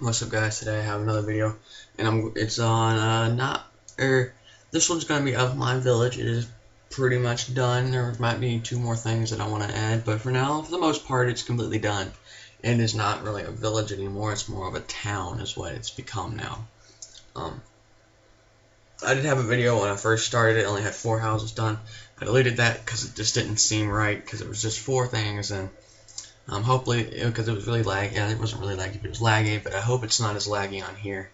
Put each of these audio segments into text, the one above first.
What's up, guys? Today I have another video, and it's on this one's gonna be of my village. It is pretty much done. There might be two more things that I want to add, but for now, for the most part, it's completely done. And it's not really a village anymore. It's more of a town, is what it's become now. I did have a video when I first started. It only had 4 houses done. I deleted that because it just didn't seem right, because it was just 4 things, and hopefully, because it was really laggy. Yeah, it wasn't really laggy, but it was laggy. But I hope it's not as laggy on here.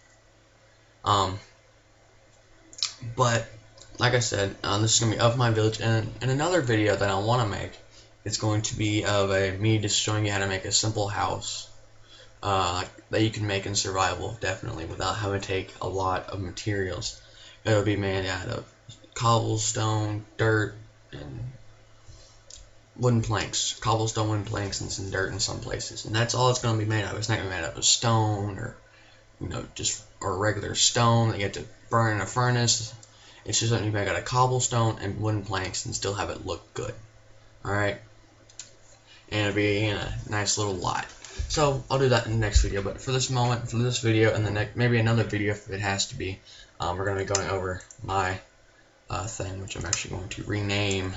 But like I said, this is gonna be of my village, and another video that I want to make is going to be of me just showing you how to make a simple house that you can make in survival, definitely, without having to take a lot of materials. It'll be made out of cobblestone, dirt, and wooden planks, cobblestone wooden planks, and some dirt in some places, and that's all it's going to be made of. It's not going to be made out of stone or just regular stone that you have to burn in a furnace. It's just something you make out of cobblestone and wooden planks and still have it look good. Alright, and it'll be in a nice little lot. So I'll do that in the next video, but for this moment, for this video and the next, maybe another video if it has to be, we're going to be going over my thing, which I'm actually going to rename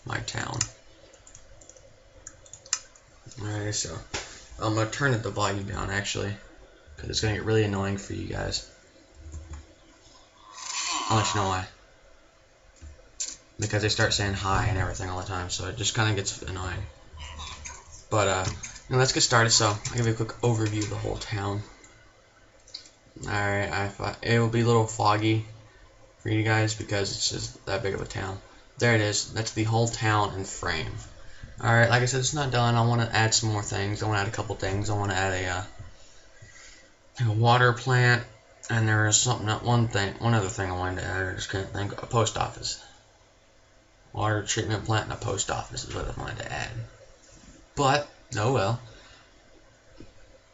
my town. Alright, so I'm going to turn the volume down, actually, because it's going to get really annoying for you guys. I'll let you know why. Because they start saying hi and everything all the time, so it just kind of gets annoying. But, let's get started. So, I'll give you a quick overview of the whole town. Alright, it will be a little foggy for you guys because it's just that big of a town. There it is. That's the whole town in frame. Alright, like I said, it's not done. I want to add some more things. I want to add a couple things. I want to add a water plant, and there is one other thing I wanted to add. I just can't think. A post office. Water treatment plant and a post office is what I wanted to add. But, oh well.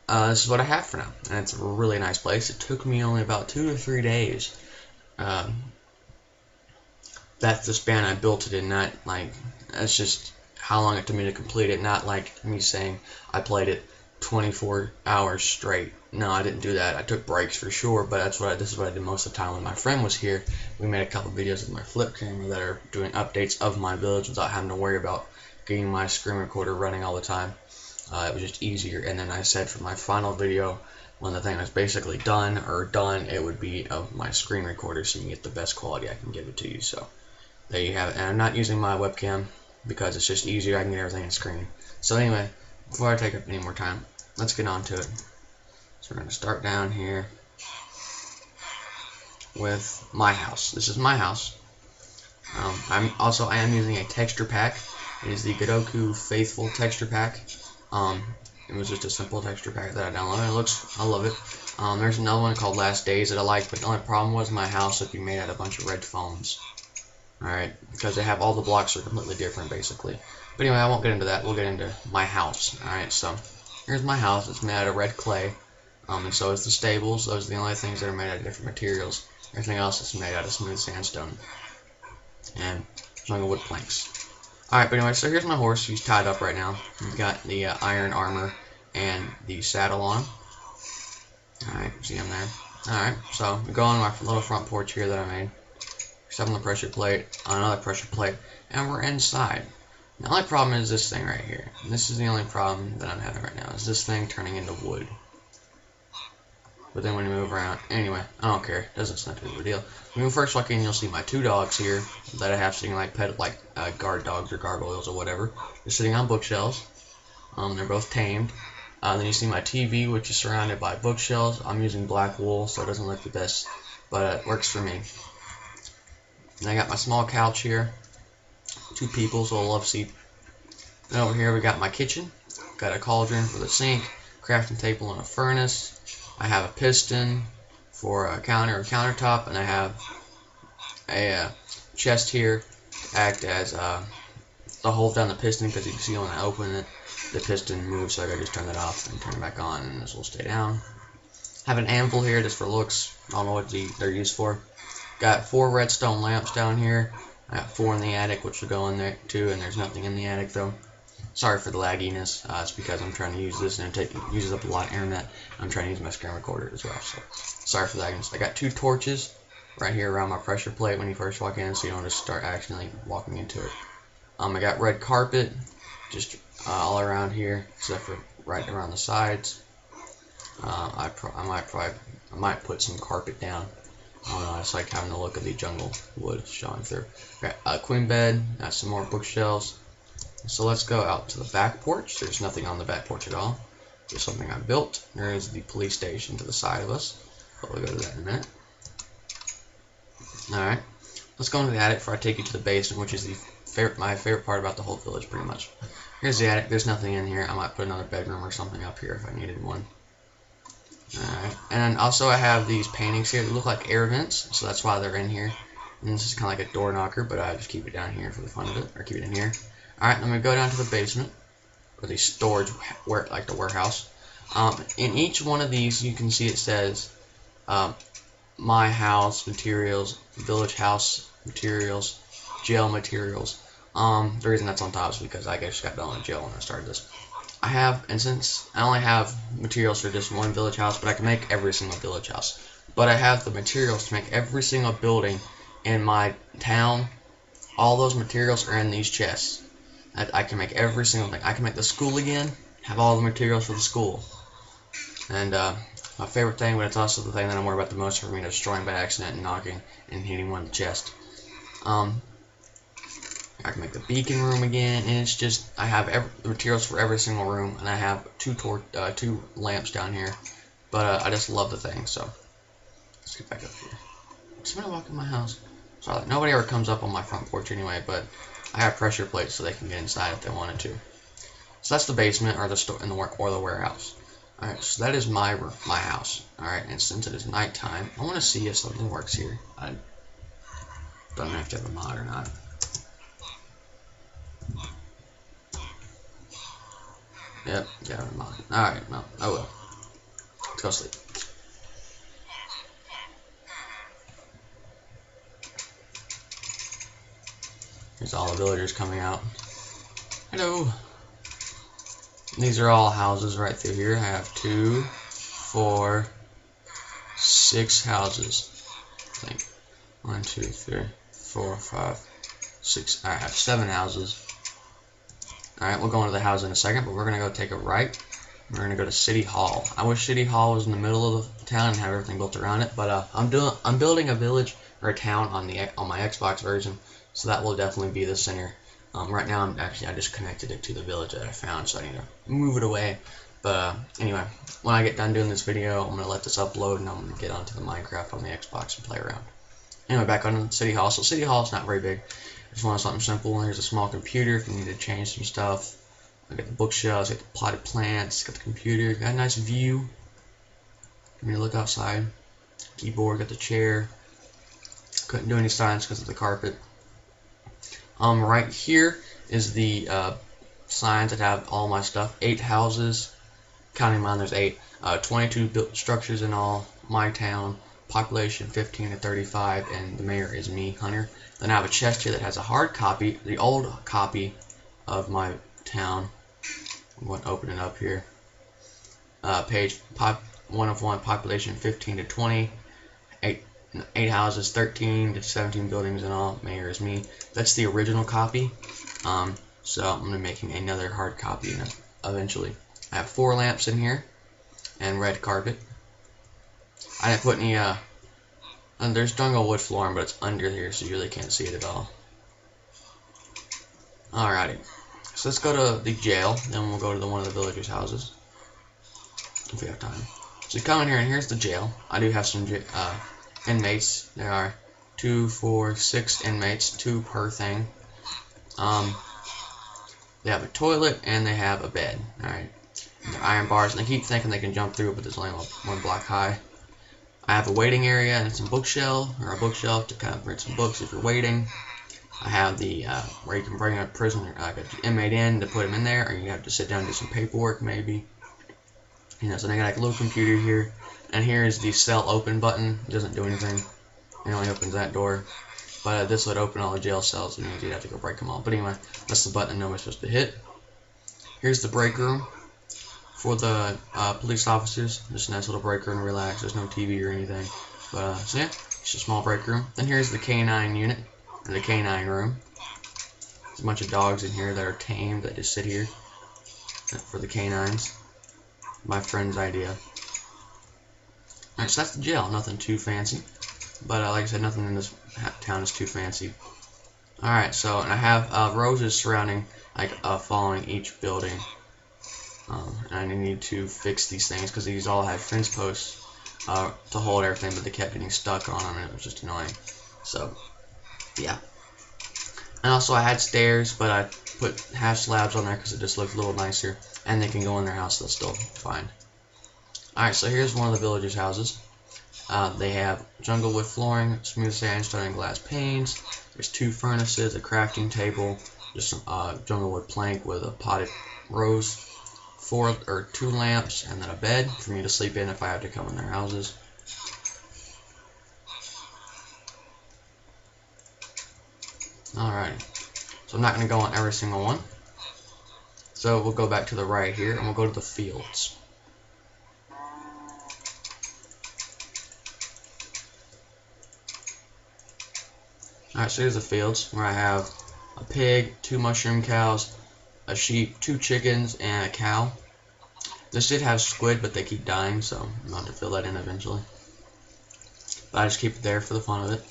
This is what I have for now, and it's a really nice place. It took me only about 2 or 3 days. That's the span I built it in, not like, that's just how long it took me to complete it, not like me saying I played it 24 hours straight. No, I didn't do that. I took breaks for sure, but this is what I did most of the time when my friend was here. We made a couple videos with my flip camera that are doing updates of my village without having to worry about getting my screen recorder running all the time. It was just easier. And then I said for my final video, when the thing was basically done, it would be of my screen recorder, so you can get the best quality I can give it to you. So there you have it. And I'm not using my webcam because it's just easier. I can get everything in screen. So anyway, before I take up any more time, let's get on to it. So we're going to start down here with my house. This is my house. I am using a texture pack. It is the Godoku Faithful texture pack. It was just a simple texture pack that I downloaded. I love it. There's another one called Last Days that I like, but the only problem was my house would be made out of a bunch of red foams. Alright, because they have all the blocks are completely different basically. But anyway, I won't get into that. We'll get into my house. Alright, so here's my house. It's made out of red clay. And so is the stables. Those are the only things that are made out of different materials. Everything else is made out of smooth sandstone and some wood planks. Alright, but anyway, so here's my horse. He's tied up right now. He's got the iron armor and the saddle on. Alright, see him there. Alright, so we go on my little front porch here that I made. Step on the pressure plate, on another pressure plate, and we're inside. The only problem is this thing right here. And this is the only problem that I'm having right now, is this thing turning into wood. But then when you move around, anyway, I don't care. It's not too big of a deal. When you first walk in, you'll see my 2 dogs here that I have sitting like guard dogs or gargoyles or whatever. They're sitting on bookshelves. They're both tamed. Then you see my TV, which is surrounded by bookshelves. I'm using black wool, so it doesn't look the best, but it works for me. And I got my small couch here. 2 people, so a love seat. Then over here we got my kitchen. Got a cauldron for the sink, crafting table and a furnace. I have a piston for a countertop, and I have a chest here to act as to hold down the piston, because you can see when I open it, the piston moves, so I gotta just turn that off and turn it back on, and this will stay down. I have an anvil here just for looks. I don't know what they're used for. Got 4 redstone lamps down here. I got 4 in the attic, which will go in there too, and there's nothing in the attic though. Sorry for the lagginess. It's because I'm trying to use this and it uses up a lot of internet. I'm trying to use my screen recorder as well. So sorry for the lagginess. I got 2 torches right here around my pressure plate when you first walk in, so you don't just start accidentally walking into it. I got red carpet just all around here, except for right around the sides. I might put some carpet down. I don't know, I just like having the look of the jungle wood showing through. Got a queen bed, got some more bookshelves. So let's go out to the back porch. There's nothing on the back porch at all. There's something I built. There is the police station to the side of us, but we'll go to that in a minute. Alright, let's go into the attic before I take you to the basement, which is my favorite part about the whole village, pretty much. Here's the attic. There's nothing in here. I might put another bedroom or something up here if I needed one. Alright, and also I have these paintings here that look like air vents, so that's why they're in here. And this is kind of like a door knocker, but I just keep it down here for the fun of it, or keep it in here. Alright, I'm going to go down to the basement, or the storage, like the warehouse. In each one of these, you can see it says, my house materials, village house materials, jail materials. The reason that's on top is because I just got done in jail when I started this. And since I only have materials for just one village house, but I can make every single village house. But I have the materials to make every single building in my town. All those materials are in these chests. I can make every single thing. I can make the school again, have all the materials for the school. And my favorite thing, but it's also the thing that I'm worried about the most for me destroying by accident and knocking and hitting one in the chest. I can make the beacon room again, and it's just, I have the materials for every single room, and I have 2 lamps down here. But I just love the thing, so let's get back up here. Somebody walk in my house. Sorry, nobody ever comes up on my front porch anyway, but I have pressure plates so they can get inside if they wanted to. So that's the basement, or the warehouse. Alright, so that is my house. Alright, and since it is nighttime, I want to see if something works here. I don't know if you have a mod or not. Yep, got a mod. Alright, no, I will. Let's go sleep. Here's all the villagers coming out. Hello. These are all houses right through here. I have 2, 4, 6 houses. I think 1, 2, 3, 4, 5, 6. I have 7 houses. Alright, we'll go into the house in a second, but we're gonna go take a right. We're gonna go to City Hall. I wish City Hall was in the middle of the town and have everything built around it, but I'm building a village or a town on my Xbox version, so that will definitely be the center. Right now, I just connected it to the village that I found, so I need to move it away. But anyway, when I get done doing this video, I'm going to let this upload, and I'm going to get onto the Minecraft on the Xbox and play around. Anyway, back on City Hall. So City Hall is not very big. I just want something simple. Here's a small computer if you need to change some stuff. I got the bookshelves, got the potted plants, got the computer, got a nice view. Let me look outside. Keyboard, got the chair. Couldn't do any signs because of the carpet. Right here is the signs that have all my stuff. 8 houses, counting mine. There's 8. 22 built structures in all. My town, population 15 to 35, and the mayor is me, Hunter. Then I have a chest here that has a hard copy, the old copy of my town. I'm going to open it up here. Page 1 of 1, population 15 to 20. 8 houses, 13 to 17 buildings in all. Mayor is me. That's the original copy. So I'm going to be making another hard copy eventually. I have 4 lamps in here and red carpet. I didn't put any, and there's jungle wood flooring, but it's under here, so you really can't see it at all. Alrighty. So let's go to the jail, then we'll go to one of the villagers' houses if we have time. So you come in here, and here's the jail. I do have some inmates. There are 2, 4, 6 inmates, 2 per thing. They have a toilet and they have a bed. Alright. They're iron bars, and they keep thinking they can jump through it, but there's only 1 block high. I have a waiting area and some bookshelf to kind of read some books if you're waiting. I have the where you can bring a prisoner, like an inmate in to put him in there, or you have to sit down and do some paperwork maybe. You know, so they got like a little computer here. And here is the cell open button. It doesn't do anything. It only opens that door. But this would open all the jail cells, and you'd have to go break them all. But anyway, that's the button nobody's supposed to hit. Here's the break room for the police officers. Just a nice little break room to relax. There's no TV or anything. But so yeah, it's a small break room. Then here's the canine unit, or the canine room. There's a bunch of dogs in here that are tamed that just sit here for the canines. My friend's idea. Alright, so that's the jail. Nothing too fancy. But like I said, nothing in this town is too fancy. Alright, so and I have roses surrounding, like following each building. And I need to fix these things because these all had fence posts to hold everything, but they kept getting stuck on them and it was just annoying. So, yeah. And also I had stairs, but I put half slabs on there because it just looked a little nicer. And they can go in their house, they'll still fine. Alright, so here's one of the villagers' houses. They have jungle wood flooring, smooth sandstone and glass panes. There's 2 furnaces, a crafting table, just some jungle wood plank with a potted rose, 2 lamps, and then a bed for me to sleep in if I have to come in their houses. Alright, so I'm not going to go on every single one. So we'll go back to the right here, and we'll go to the fields. Alright, so here's the fields, where I have a pig, 2 mushroom cows, a sheep, 2 chickens, and a cow. This did have squid, but they keep dying, so I'm going to have to fill that in eventually. But I just keep it there for the fun of it.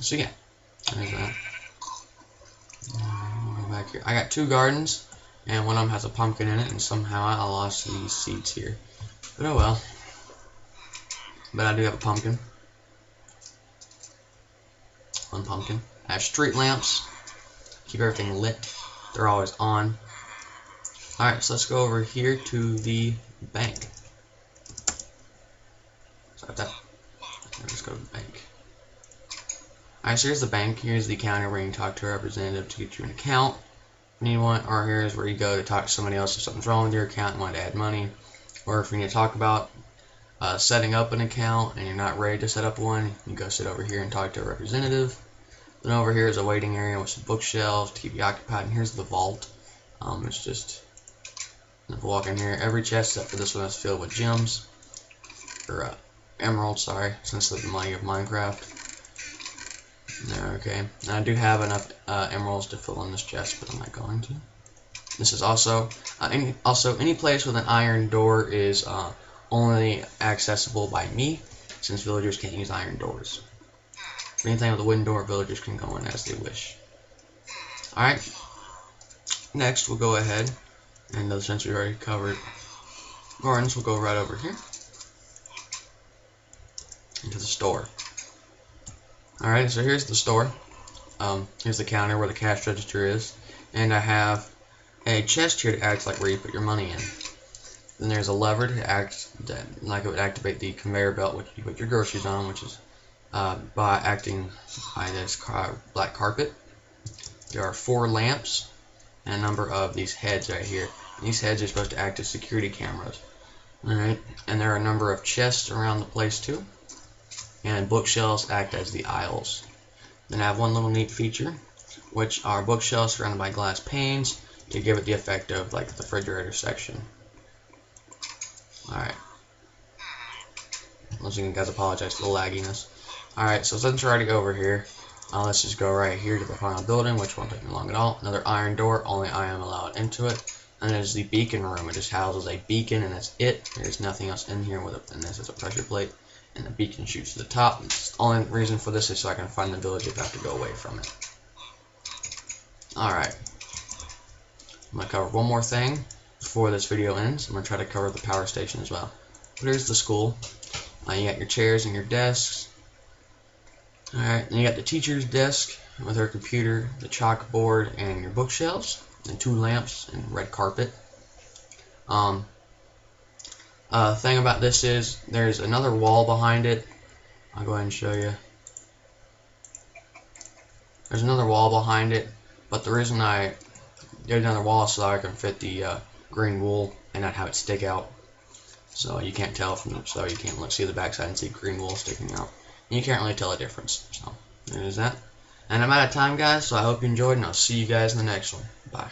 So yeah, there's that. Go back here. I got 2 gardens, and one of them has a pumpkin in it, and somehow I lost these seeds here. But oh well. But I do have a pumpkin. 1 pumpkin. I have street lamps. Keep everything lit. They're always on. Alright, so let's go over here to the bank. Sorry about that. Let's go to the bank. Alright, so here's the bank. Here's the counter where you can talk to a representative to get you an account. Anyone, or here's where you go to talk to somebody else if something's wrong with your account and want to add money. Or if you need to talk about setting up an account and you're not ready to set up one, you go sit over here and talk to a representative. Then over here is a waiting area with some bookshelves to keep you occupied. And here's the vault. It's just, if you walk in here, every chest except for this one is filled with gems. Or emeralds, sorry, since the money of Minecraft. Okay, and I do have enough emeralds to fill in this chest, but I'm not going to. This is also any place with an iron door is only accessible by me, since villagers can't use iron doors. For anything with a wooden door, villagers can go in as they wish. Alright, next we'll go ahead, and since we already covered gardens, we'll go right over here into the store. Alright, so here's the store. Here's the counter where the cash register is, and I have a chest here to act like where you put your money in. Then there's a lever to act like it would activate the conveyor belt, which you put your groceries on, which is by acting by this black carpet. There are 4 lamps and a number of these heads right here. And these heads are supposed to act as security cameras. Alright, and there are a number of chests around the place too. And bookshelves act as the aisles. Then I have one little neat feature, which are bookshelves surrounded by glass panes to give it the effect of like the refrigerator section. Alright. Once again, guys, apologize for the lagginess. Alright, so since we're already over here, let's just go right here to the final building, which won't take me long at all. Another iron door, only I am allowed into it. And there's the beacon room. It just houses a beacon, and that's it. There's nothing else in here with it. And this is a pressure plate, and the beacon shoots to the top. The only reason for this is so I can find the village if I have to go away from it. Alright. I'm going to cover one more thing before this video ends. I'm going to try to cover the power station as well. But here's the school. You got your chairs and your desks. Alright, then you got the teacher's desk with her computer, the chalkboard, and your bookshelves, and 2 lamps and red carpet. Thing about this is there's another wall behind it. I'll go ahead and show you. There's another wall behind it, but the reason I did another wall is so I can fit the green wool and not have it stick out. So you can't tell from so you can't see the backside and see green wool sticking out. And you can't really tell a difference. So there's that. And I'm out of time, guys, so I hope you enjoyed, and I'll see you guys in the next one. Bye.